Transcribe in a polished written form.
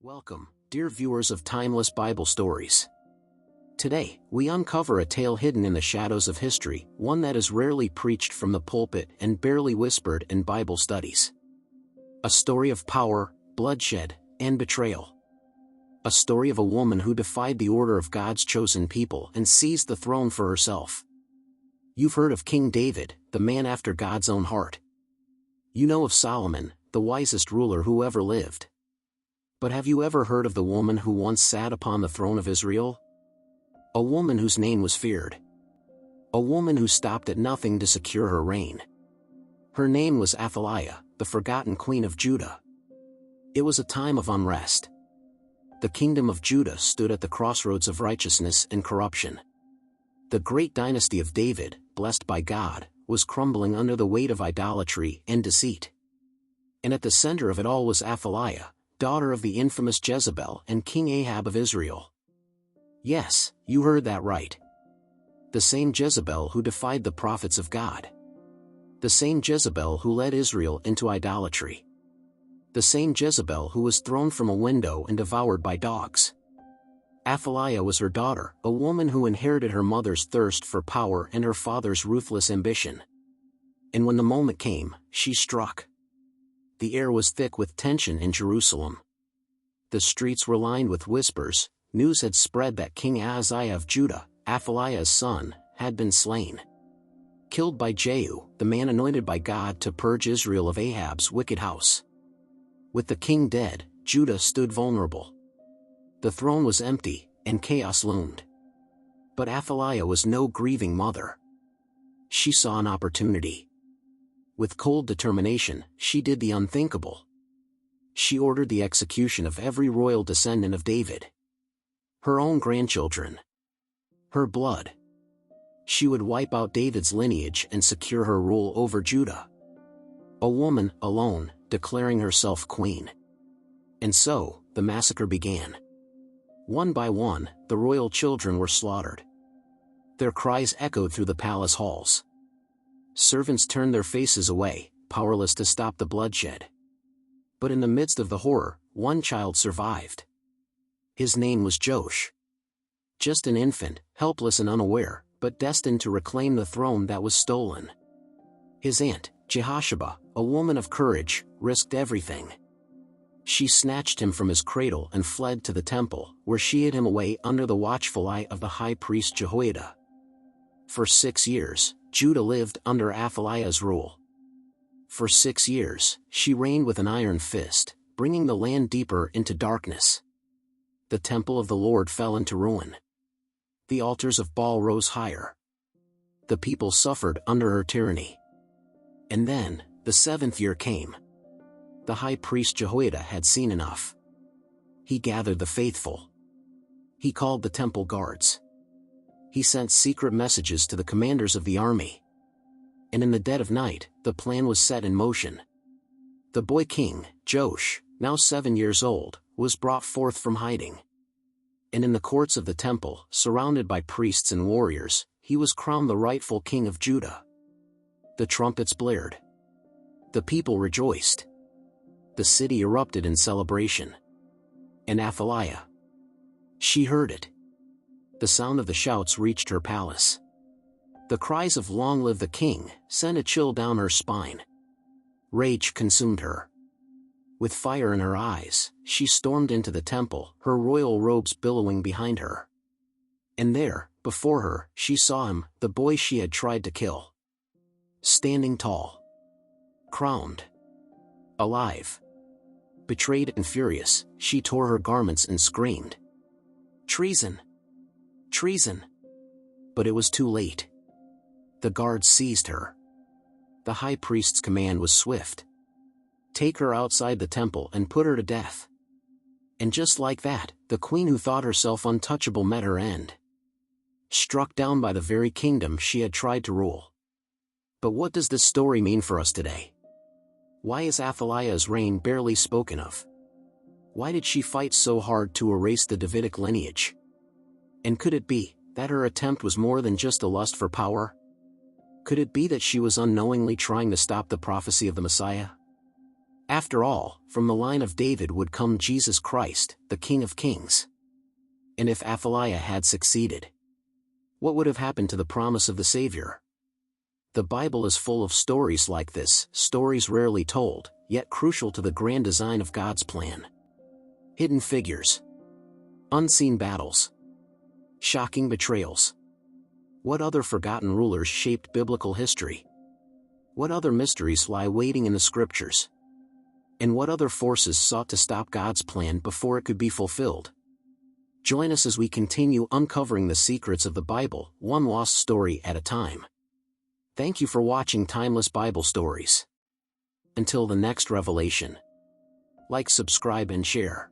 Welcome, dear viewers of Timeless Bible Stories. Today, we uncover a tale hidden in the shadows of history, one that is rarely preached from the pulpit and barely whispered in Bible studies. A story of power, bloodshed, and betrayal. A story of a woman who defied the order of God's chosen people and seized the throne for herself. You've heard of King David, the man after God's own heart. You know of Solomon, the wisest ruler who ever lived. But have you ever heard of the woman who once sat upon the throne of Israel? A woman whose name was feared. A woman who stopped at nothing to secure her reign. Her name was Athaliah, the forgotten queen of Judah. It was a time of unrest. The kingdom of Judah stood at the crossroads of righteousness and corruption. The great dynasty of David, blessed by God, was crumbling under the weight of idolatry and deceit. And at the center of it all was Athaliah, daughter of the infamous Jezebel and King Ahab of Israel. Yes, you heard that right. The same Jezebel who defied the prophets of God. The same Jezebel who led Israel into idolatry. The same Jezebel who was thrown from a window and devoured by dogs. Athaliah was her daughter, a woman who inherited her mother's thirst for power and her father's ruthless ambition. And when the moment came, she struck. The air was thick with tension in Jerusalem. The streets were lined with whispers. News had spread that King Ahaziah of Judah, Athaliah's son, had been slain. Killed by Jehu, the man anointed by God to purge Israel of Ahab's wicked house. With the king dead, Judah stood vulnerable. The throne was empty, and chaos loomed. But Athaliah was no grieving mother. She saw an opportunity. With cold determination, she did the unthinkable. She ordered the execution of every royal descendant of David. Her own grandchildren. Her blood. She would wipe out David's lineage and secure her rule over Judah. A woman, alone, declaring herself queen. And so, the massacre began. One by one, the royal children were slaughtered. Their cries echoed through the palace halls. Servants turned their faces away, powerless to stop the bloodshed. But in the midst of the horror, one child survived. His name was Joash. Just an infant, helpless and unaware, but destined to reclaim the throne that was stolen. His aunt, Jehosheba, a woman of courage, risked everything. She snatched him from his cradle and fled to the temple, where she hid him away under the watchful eye of the high priest Jehoiada. For 6 years, Judah lived under Athaliah's rule. For 6 years, she reigned with an iron fist, bringing the land deeper into darkness. The temple of the Lord fell into ruin. The altars of Baal rose higher. The people suffered under her tyranny. And then, the 7th year came. The high priest Jehoiada had seen enough. He gathered the faithful. He called the temple guards. He sent secret messages to the commanders of the army. And in the dead of night, the plan was set in motion. The boy king, Joash, now 7 years old, was brought forth from hiding. And in the courts of the temple, surrounded by priests and warriors, he was crowned the rightful king of Judah. The trumpets blared. The people rejoiced. The city erupted in celebration. And Athaliah. She heard it. The sound of the shouts reached her palace. The cries of "Long live the king" sent a chill down her spine. Rage consumed her. With fire in her eyes, she stormed into the temple, her royal robes billowing behind her. And there, before her, she saw him, the boy she had tried to kill. Standing tall. Crowned. Alive. Betrayed and furious, she tore her garments and screamed, "Treason! Treason!" But it was too late. The guards seized her. The high priest's command was swift. Take her outside the temple and put her to death. And just like that, the queen who thought herself untouchable met her end. Struck down by the very kingdom she had tried to rule. But what does this story mean for us today? Why is Athaliah's reign barely spoken of? Why did she fight so hard to erase the Davidic lineage? And could it be that her attempt was more than just a lust for power? Could it be that she was unknowingly trying to stop the prophecy of the Messiah? After all, from the line of David would come Jesus Christ, the King of Kings. And if Athaliah had succeeded, what would have happened to the promise of the Savior? The Bible is full of stories like this, stories rarely told, yet crucial to the grand design of God's plan. Hidden figures, unseen battles, shocking betrayals. What other forgotten rulers shaped biblical history? What other mysteries lie waiting in the scriptures? And what other forces sought to stop God's plan before it could be fulfilled? Join us as we continue uncovering the secrets of the Bible, one lost story at a time. Thank you for watching Timeless Bible Stories. Until the next revelation, like, subscribe, and share.